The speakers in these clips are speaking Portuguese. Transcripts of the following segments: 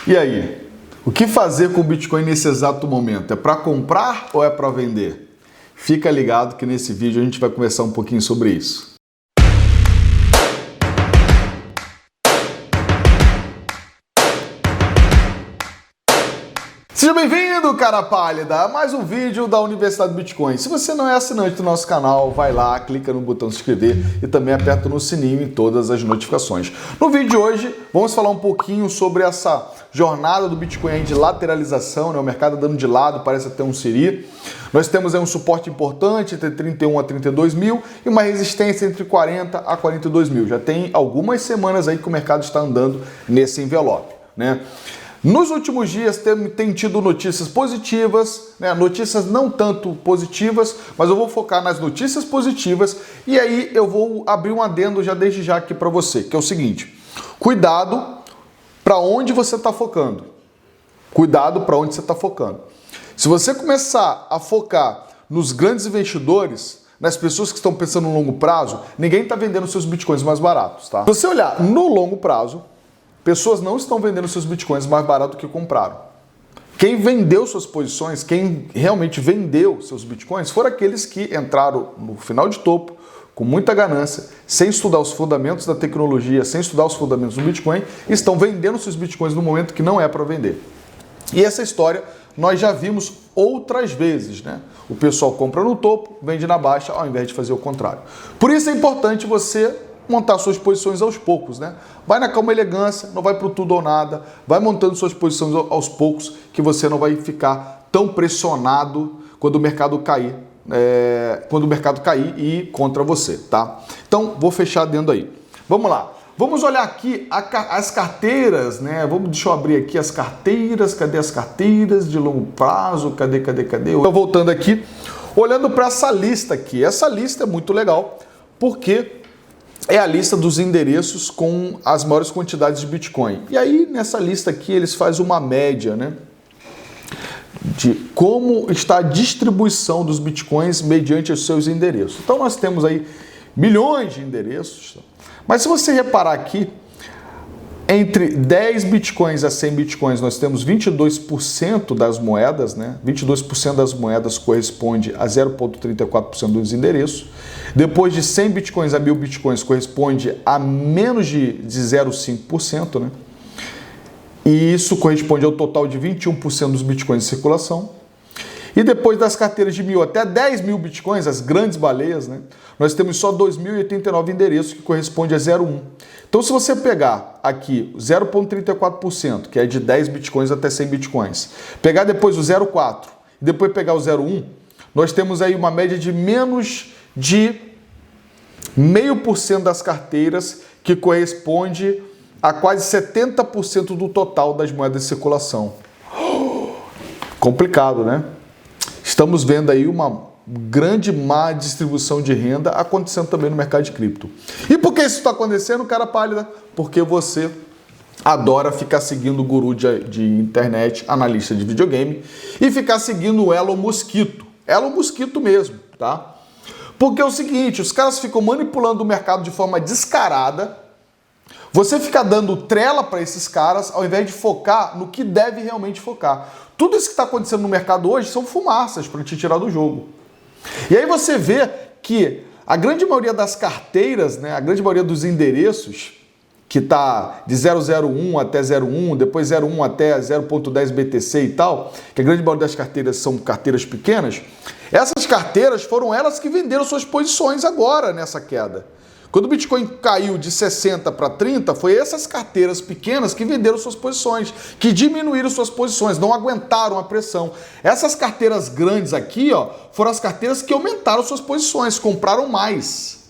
E aí, o que fazer com o Bitcoin nesse exato momento? É para comprar ou é para vender? Fica ligado que nesse vídeo a gente vai conversar um pouquinho sobre isso. Seja bem-vindo, cara pálida, a mais um vídeo da Universidade do Bitcoin. Se você não é assinante do nosso canal, vai lá, clica no botão se inscrever e também aperta no sininho em todas as notificações. No vídeo de hoje, vamos falar um pouquinho sobre essa jornada do Bitcoin aí de lateralização, né? O mercado dando de lado, parece até um siri. Nós temos aí um suporte importante entre 31 a 32 mil e uma resistência entre 40 a 42 mil. Já tem algumas semanas aí que o mercado está andando nesse envelope, né? Nos últimos dias tem tido notícias positivas, né? Notícias não tanto positivas, mas eu vou focar nas notícias positivas e aí eu vou abrir um adendo já desde já aqui para você, que é o seguinte: cuidado para onde você está focando. Cuidado para onde você está focando. Se você começar a focar nos grandes investidores, nas pessoas que estão pensando no longo prazo, ninguém está vendendo seus bitcoins mais baratos, tá? Se você olhar no longo prazo, pessoas não estão vendendo seus bitcoins mais barato do que compraram. Quem vendeu suas posições, quem realmente vendeu seus bitcoins, foram aqueles que entraram no final de topo, com muita ganância, sem estudar os fundamentos da tecnologia, sem estudar os fundamentos do Bitcoin, e estão vendendo seus bitcoins no momento que não é para vender. E essa história nós já vimos outras vezes, né? O pessoal compra no topo, vende na baixa, ao invés de fazer o contrário. Por isso é importante você montar suas posições aos poucos, né? Vai na calma e elegância, não vai pro tudo ou nada, vai montando suas posições aos poucos, que você não vai ficar tão pressionado quando o mercado cair, e contra você, tá? Então, vou fechar dentro aí. Vamos lá. Vamos olhar aqui as carteiras, né? Deixa eu abrir aqui as carteiras. Cadê as carteiras de longo prazo? Cadê? Então, voltando aqui, olhando para essa lista aqui. Essa lista é muito legal, porque é a lista dos endereços com as maiores quantidades de Bitcoin. E aí, nessa lista aqui, eles fazem uma média, né, de como está a distribuição dos Bitcoins mediante os seus endereços. Então, nós temos aí milhões de endereços. Mas se você reparar aqui, entre 10 Bitcoins a 100 Bitcoins, nós temos 22% das moedas, né? 22% das moedas corresponde a 0,34% dos endereços. Depois de 100 Bitcoins a 1000 Bitcoins corresponde a menos de 0,5%, né? E isso corresponde ao total de 21% dos Bitcoins em circulação. E depois das carteiras de 1000 até 10 mil Bitcoins, as grandes baleias, né? Nós temos só 2.089 endereços, que corresponde a 0,1. Então, se você pegar aqui 0,34%, que é de 10 Bitcoins até 100 Bitcoins, pegar depois o 0,4 e depois pegar o 0,1, nós temos aí uma média de menos de 0,5% das carteiras, que corresponde a quase 70% do total das moedas em circulação. Complicado, né? Estamos vendo aí uma grande má distribuição de renda acontecendo também no mercado de cripto. E por que isso está acontecendo, cara pálida? Porque você adora ficar seguindo o guru de internet, analista de videogame, e ficar seguindo o Elon Mosquito. Elon Mosquito mesmo, tá? Porque é o seguinte, os caras ficam manipulando o mercado de forma descarada. Você fica dando trela para esses caras ao invés de focar no que deve realmente focar. Tudo isso que está acontecendo no mercado hoje são fumaças para te tirar do jogo. E aí você vê que a grande maioria das carteiras, né, a grande maioria dos endereços, que está de 001 até 01, depois 01 até 0.10 BTC e tal, que a grande maioria das carteiras são carteiras pequenas, essas carteiras foram elas que venderam suas posições agora nessa queda. Quando o Bitcoin caiu de 60 para 30, foi essas carteiras pequenas que venderam suas posições, que diminuíram suas posições, não aguentaram a pressão. Essas carteiras grandes aqui, ó, foram as carteiras que aumentaram suas posições, compraram mais.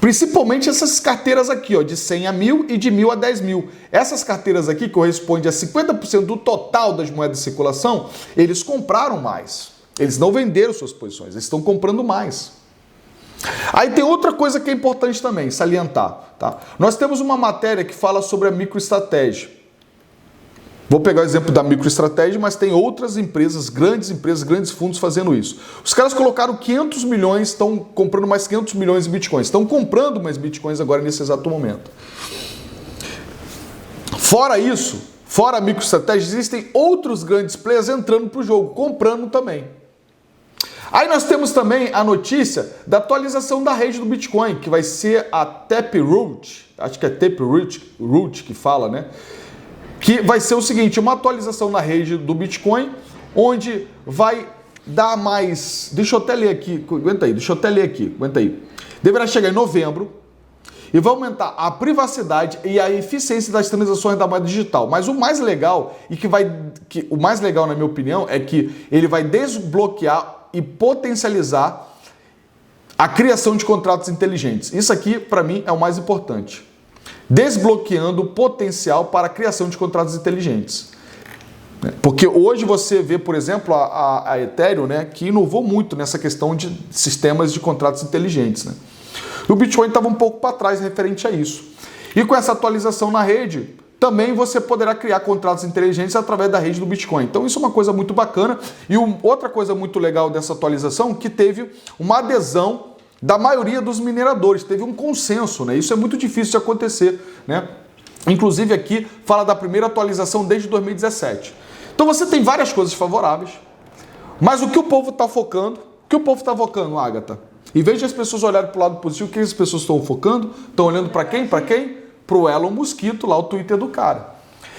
Principalmente essas carteiras aqui, ó, de 100 a 1000 e de 1000 a 10 mil. Essas carteiras aqui, que correspondem a 50% do total das moedas de circulação, eles compraram mais. Eles não venderam suas posições, eles estão comprando mais. Aí tem outra coisa que é importante também salientar, tá? Nós temos uma matéria que fala sobre a microestratégia. Vou pegar o exemplo da microestratégia, mas tem outras empresas, grandes fundos fazendo isso. Os caras colocaram 500 milhões, estão comprando mais 500 milhões de bitcoins. Estão comprando mais bitcoins agora nesse exato momento. Fora fora a MicroStrategy, existem outros grandes players entrando para o jogo, comprando também. Aí nós temos também a notícia da atualização da rede do Bitcoin, que vai ser a Taproot, acho que é Taproot que fala, né? Que vai ser o seguinte, uma atualização na rede do Bitcoin, onde vai dar mais... Deixa eu até ler aqui, aguenta aí. Deverá chegar em novembro e vai aumentar a privacidade e a eficiência das transações da moeda digital. Mas o mais legal, o mais legal na minha opinião, é que ele vai desbloquear e potencializar a criação de contratos inteligentes. Isso aqui, para mim, é o mais importante. Desbloqueando o potencial para a criação de contratos inteligentes. Porque hoje você vê, por exemplo, a Ethereum, né, que inovou muito nessa questão de sistemas de contratos inteligentes. Né? O Bitcoin estava um pouco para trás referente a isso. E com essa atualização na rede, também você poderá criar contratos inteligentes através da rede do Bitcoin. Então isso é uma coisa muito bacana. E outra coisa muito legal dessa atualização, que teve uma adesão da maioria dos mineradores, teve um consenso, né? Isso é muito difícil de acontecer, né? Inclusive aqui fala da primeira atualização desde 2017. Então você tem várias coisas favoráveis, mas o que o povo está focando? O que o povo está focando, Agatha? Em vez de as pessoas olharem para o lado positivo, o que as pessoas estão focando? Estão olhando para quem? Para quem? Para o Elon Muskito, lá o Twitter do cara.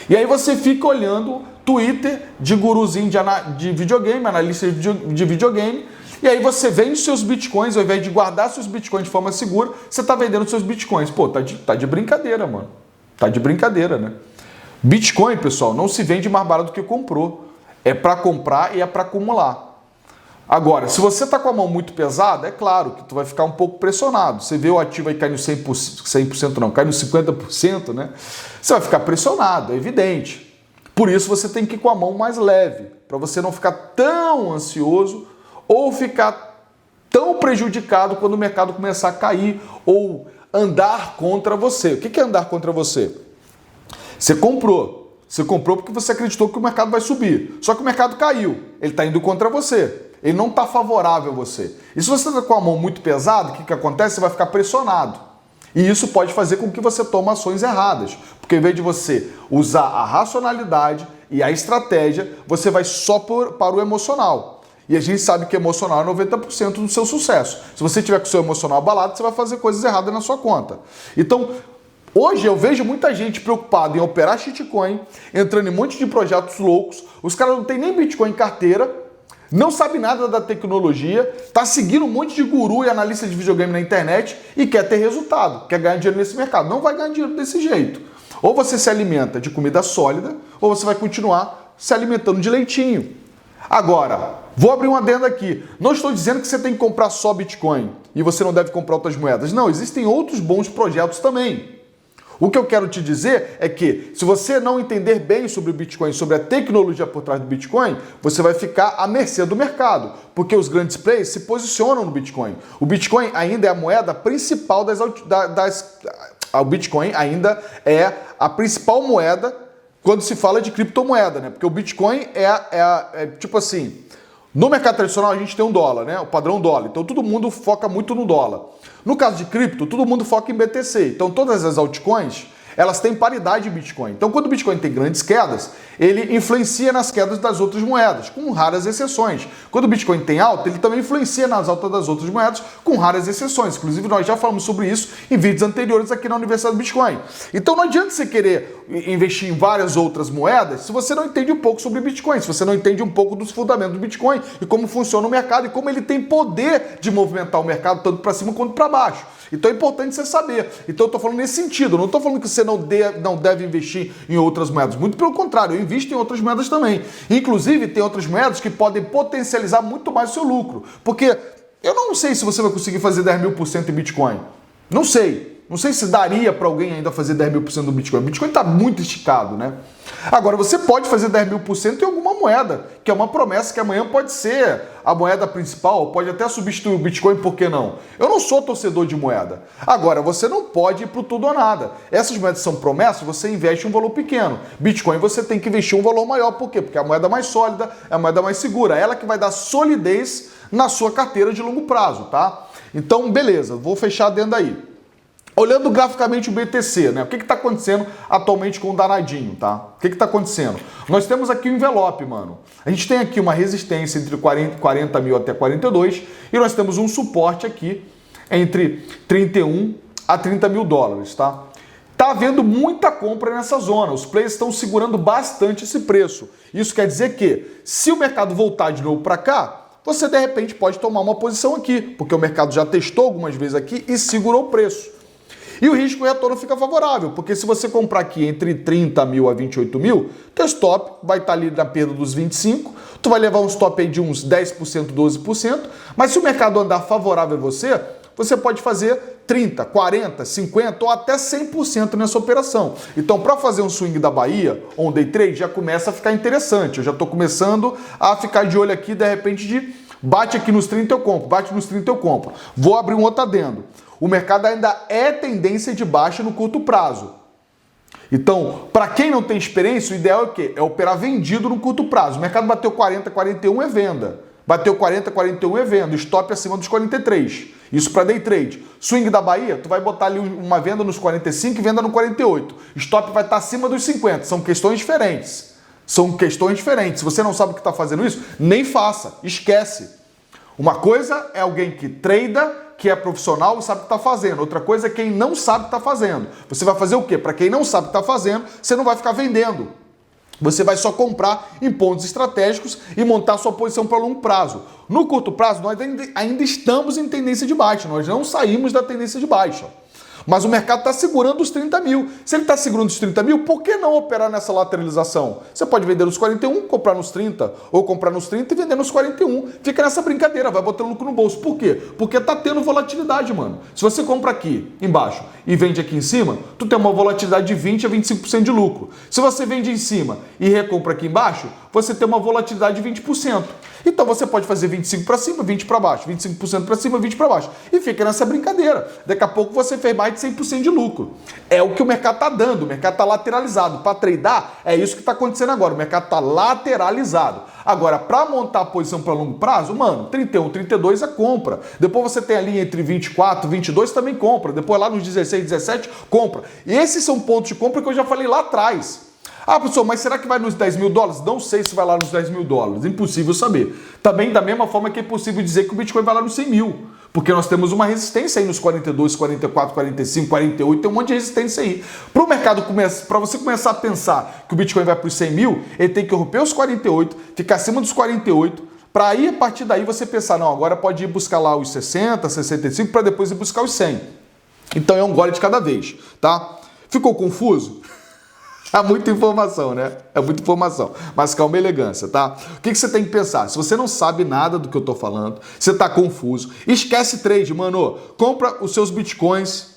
E aí você fica olhando Twitter de guruzinho de videogame, analista de videogame, e aí você vende seus bitcoins, ao invés de guardar seus bitcoins de forma segura, você está vendendo seus bitcoins. Pô, tá de brincadeira, mano. Tá de brincadeira, né? Bitcoin, pessoal, não se vende mais barato do que comprou. É para comprar e é para acumular. Agora, se você está com a mão muito pesada, é claro que tu vai ficar um pouco pressionado. Você vê o ativo aí cair no 100% não, cai no 50%, né? Você vai ficar pressionado, é evidente. Por isso você tem que ir com a mão mais leve, para você não ficar tão ansioso ou ficar tão prejudicado quando o mercado começar a cair ou andar contra você. O que é andar contra você? Você comprou. Você comprou porque você acreditou que o mercado vai subir. Só que o mercado caiu. Ele está indo contra você. Ele não está favorável a você. E se você está com a mão muito pesada, o que acontece? Você vai ficar pressionado. E isso pode fazer com que você tome ações erradas. Porque em vez de você usar a racionalidade e a estratégia, você vai só para o emocional. E a gente sabe que emocional é 90% do seu sucesso. Se você tiver com o seu emocional abalado, você vai fazer coisas erradas na sua conta. Então, hoje eu vejo muita gente preocupada em operar shitcoin, entrando em um monte de projetos loucos. Os caras não têm nem Bitcoin em carteira, não sabe nada da tecnologia, tá seguindo um monte de guru e analista de videogame na internet e quer ter resultado, quer ganhar dinheiro nesse mercado. Não vai ganhar dinheiro desse jeito. Ou você se alimenta de comida sólida, ou você vai continuar se alimentando de leitinho. Agora, vou abrir um adendo aqui. Não estou dizendo que você tem que comprar só Bitcoin e você não deve comprar outras moedas. Não, existem outros bons projetos também. O que eu quero te dizer é que, se você não entender bem sobre o Bitcoin, sobre a tecnologia por trás do Bitcoin, você vai ficar à mercê do mercado, porque os grandes players se posicionam no Bitcoin. O Bitcoin ainda é a moeda principal o Bitcoin ainda é a principal moeda quando se fala de criptomoeda, né? Porque o Bitcoin é tipo assim, no mercado tradicional a gente tem um dólar, né? O padrão dólar. Então todo mundo foca muito no dólar. No caso de cripto, todo mundo foca em BTC. Então todas as altcoins, elas têm paridade de Bitcoin. Então quando o Bitcoin tem grandes quedas, ele influencia nas quedas das outras moedas, com raras exceções. Quando o Bitcoin tem alta, ele também influencia nas altas das outras moedas, com raras exceções. Inclusive nós já falamos sobre isso em vídeos anteriores aqui na Universidade do Bitcoin. Então não adianta você querer investir em várias outras moedas se você não entende um pouco sobre Bitcoin, se você não entende um pouco dos fundamentos do Bitcoin e como funciona o mercado e como ele tem poder de movimentar o mercado tanto para cima quanto para baixo. Então é importante você saber. Então eu estou falando nesse sentido, eu não estou falando que você não deve investir em outras moedas, muito pelo contrário, eu invisto em outras moedas também. Inclusive tem outras moedas que podem potencializar muito mais o seu lucro, porque eu não sei se você vai conseguir fazer 10.000% em Bitcoin, não sei. Não sei se daria para alguém ainda fazer 10.000% do Bitcoin. O Bitcoin está muito esticado, né? Agora, você pode fazer 10.000% em alguma moeda, que é uma promessa que amanhã pode ser a moeda principal, pode até substituir o Bitcoin, por que não? Eu não sou torcedor de moeda. Agora, você não pode ir para tudo ou nada. Essas moedas são promessas, você investe um valor pequeno. Bitcoin você tem que investir um valor maior. Por quê? Porque é a moeda mais sólida, é a moeda mais segura. É ela que vai dar solidez na sua carteira de longo prazo, tá? Então, beleza, vou fechar dentro aí. Olhando graficamente o BTC, né? O que está acontecendo atualmente com o danadinho, tá? O que está acontecendo? Nós temos aqui o envelope, mano. A gente tem aqui uma resistência entre 40 mil até 42 e nós temos um suporte aqui entre 31 a 30 mil dólares, tá? Tá havendo muita compra nessa zona, os players estão segurando bastante esse preço. Isso quer dizer que, se o mercado voltar de novo para cá, você de repente pode tomar uma posição aqui, porque o mercado já testou algumas vezes aqui e segurou o preço. E o risco retorno fica favorável, porque se você comprar aqui entre 30 mil a 28 mil, teu stop vai estar ali na perda dos 25, tu vai levar um stop aí de uns 10%, 12%, mas se o mercado andar favorável a você, você pode fazer 30, 40, 50 ou até 100% nessa operação. Então, para fazer um swing da Bahia, ou um day trade, já começa a ficar interessante. Eu já estou começando a ficar de olho aqui, de repente, de bate aqui nos 30 eu compro, bate nos 30 eu compro. Vou abrir um outro adendo. O mercado ainda é tendência de baixa no curto prazo. Então, para quem não tem experiência, o ideal é o quê? É operar vendido no curto prazo. O mercado bateu 40, 41 é venda. Bateu 40, 41 é venda. Stop acima dos 43. Isso para day trade. Swing da Bahia, tu vai botar ali uma venda nos 45 e venda no 48. Stop vai estar acima dos 50. São questões diferentes. São questões diferentes. Se você não sabe o que está fazendo isso, nem faça. Esquece. Uma coisa é alguém que trada, que é profissional e sabe o que está fazendo. Outra coisa é quem não sabe o que está fazendo. Você vai fazer o quê? Para quem não sabe o que está fazendo, você não vai ficar vendendo. Você vai só comprar em pontos estratégicos e montar sua posição para longo prazo. No curto prazo, nós ainda estamos em tendência de baixa. Nós não saímos da tendência de baixa. Mas o mercado está segurando os 30 mil. Se ele está segurando os 30 mil, por que não operar nessa lateralização? Você pode vender nos 41, comprar nos 30, ou comprar nos 30 e vender nos 41. Fica nessa brincadeira, vai botando lucro no bolso. Por quê? Porque está tendo volatilidade, mano. Se você compra aqui embaixo e vende aqui em cima, tu tem uma volatilidade de 20 a 25% de lucro. Se você vende em cima e recompra aqui embaixo, você tem uma volatilidade de 20%. Então você pode fazer 25 para cima, 20 para baixo, 25% para cima, 20 para baixo. E fica nessa brincadeira. Daqui a pouco você fez mais de 100% de lucro. É o que o mercado está dando, o mercado está lateralizado. Para tradar, é isso que está acontecendo agora, o mercado está lateralizado. Agora, para montar a posição para longo prazo, mano, 31, 32 é compra. Depois você tem ali entre 24, 22 também compra. Depois lá nos 16, 17, compra. E esses são pontos de compra que eu já falei lá atrás. Ah, professor, mas será que vai nos 10 mil dólares? Não sei se vai lá nos 10 mil dólares. Impossível saber. Também da mesma forma que é impossível dizer que o Bitcoin vai lá nos 100 mil. Porque nós temos uma resistência aí nos 42, 44, 45, 48, tem um monte de resistência aí. Para o mercado começar, para você começar a pensar que o Bitcoin vai para os 100 mil, ele tem que romper os 48, ficar acima dos 48, para aí, a partir daí, você pensar, não, agora pode ir buscar lá os 60, 65, para depois ir buscar os 100. Então é um gole de cada vez, tá? Ficou confuso? É muita informação, né? É muita informação. Mas calma e elegância, tá? O que você tem que pensar? Se você não sabe nada do que eu tô falando, você tá confuso, esquece trade, mano. Compra os seus bitcoins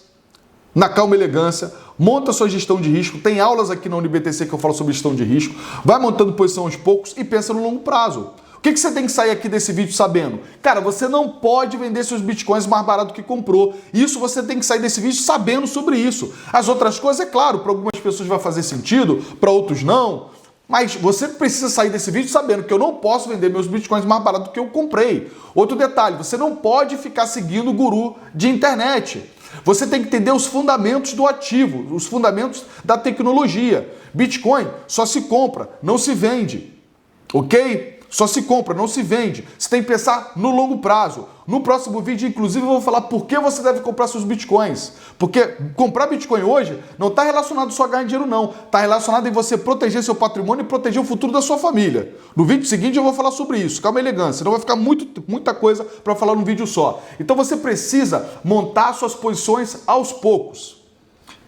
na calma e elegância, monta a sua gestão de risco. Tem aulas aqui na UniBTC que eu falo sobre gestão de risco. Vai montando posição aos poucos e pensa no longo prazo. O que você tem que sair aqui desse vídeo sabendo? Cara, você não pode vender seus bitcoins mais barato que comprou. Isso você tem que sair desse vídeo sabendo sobre isso. As outras coisas, é claro, para algumas pessoas vai fazer sentido, para outros não. Mas você precisa sair desse vídeo sabendo que eu não posso vender meus bitcoins mais barato do que eu comprei. Outro detalhe, você não pode ficar seguindo o guru de internet. Você tem que entender os fundamentos do ativo, os fundamentos da tecnologia. Bitcoin só se compra, não se vende. Ok? Só se compra, não se vende. Você tem que pensar no longo prazo. No próximo vídeo, inclusive, eu vou falar por que você deve comprar seus bitcoins. Porque comprar bitcoin hoje não está relacionado só a ganhar dinheiro, não. Está relacionado em você proteger seu patrimônio e proteger o futuro da sua família. No vídeo seguinte eu vou falar sobre isso. Calma e elegância. Senão vai ficar muita coisa para falar num vídeo só. Então você precisa montar suas posições aos poucos.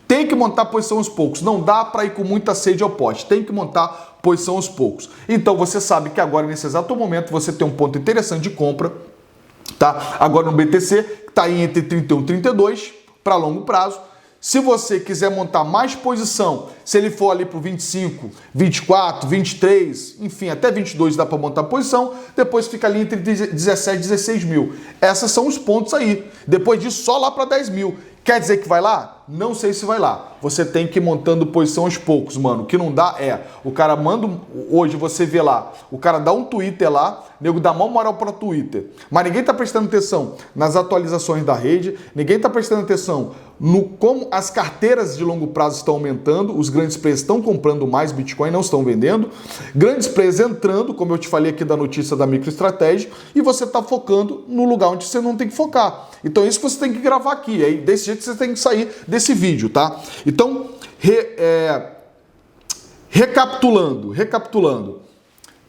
Tem que montar posição aos poucos. Não dá para ir com muita sede ao pote. Tem que montar posição aos poucos. Então você sabe que agora, nesse exato momento, você tem um ponto interessante de compra, tá? Agora no BTC, que está aí entre 31 e 32 para longo prazo. Se você quiser montar mais posição, se ele for ali para o 25, 24, 23, enfim, até 22 dá para montar posição, depois fica ali entre 17 e 16 mil. Esses são os pontos aí. Depois disso, só lá para 10 mil. Quer dizer que vai lá? Não sei se vai lá. você tem que ir montando posição aos poucos, mano. O que não dá é, o cara manda, hoje você vê lá, o cara dá um Twitter lá, nego dá maior moral para Twitter, mas ninguém tá prestando atenção nas atualizações da rede, ninguém tá prestando atenção no como as carteiras de longo prazo estão aumentando, os grandes players estão comprando mais Bitcoin, não estão vendendo, grandes players entrando, como eu te falei aqui da notícia da MicroStrategy, e você está focando no lugar onde você não tem que focar. Então é isso que você tem que gravar aqui, aí desse jeito você tem que sair desse vídeo, tá? Então, recapitulando,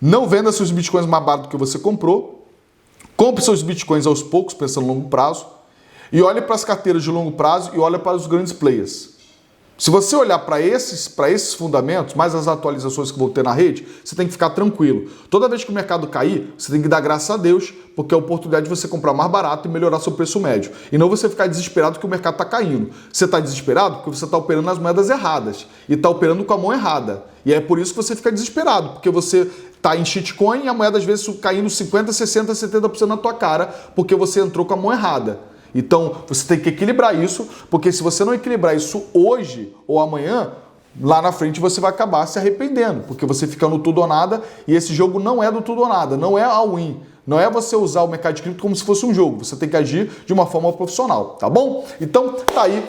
não venda seus Bitcoins mais barato do que você comprou, compre seus Bitcoins aos poucos, pensando no longo prazo, e olhe para as carteiras de longo prazo e olhe para os grandes players. Se você olhar para esses fundamentos, mais as atualizações que vão ter na rede, você tem que ficar tranquilo. Toda vez que o mercado cair, você tem que dar graças a Deus, porque é a oportunidade de você comprar mais barato e melhorar seu preço médio. E não você ficar desesperado que o mercado está caindo. Você está desesperado porque você está operando nas moedas erradas e está operando com a mão errada. E é por isso que você fica desesperado, porque você está em shitcoin e a moeda às vezes caindo 50%, 60%, 70% na tua cara, porque você entrou com a mão errada. Então, você tem que equilibrar isso, porque se você não equilibrar isso hoje ou amanhã, lá na frente você vai acabar se arrependendo, porque você fica no tudo ou nada, e esse jogo não é do tudo ou nada, não é all-in. Não é você usar o mercado de cripto como se fosse um jogo, você tem que agir de uma forma profissional, tá bom? Então, tá aí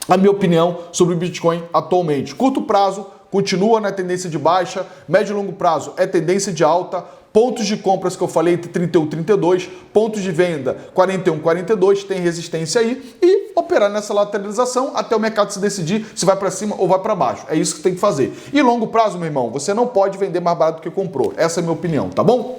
a minha opinião sobre o Bitcoin atualmente. Curto prazo, continua na tendência de baixa, médio e longo prazo é tendência de alta, pontos de compras que eu falei entre 31 e 32, pontos de venda 41 42, tem resistência aí e operar nessa lateralização até o mercado se decidir se vai para cima ou vai para baixo. É isso que tem que fazer. E longo prazo, meu irmão, você não pode vender mais barato do que comprou. Essa é a minha opinião, tá bom?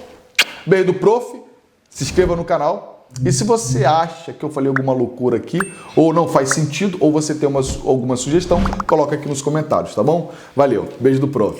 Beijo do Prof, se inscreva no canal. E se você acha que eu falei alguma loucura aqui, ou não faz sentido, ou você tem alguma sugestão, coloca aqui nos comentários, tá bom? Valeu, beijo do Prof.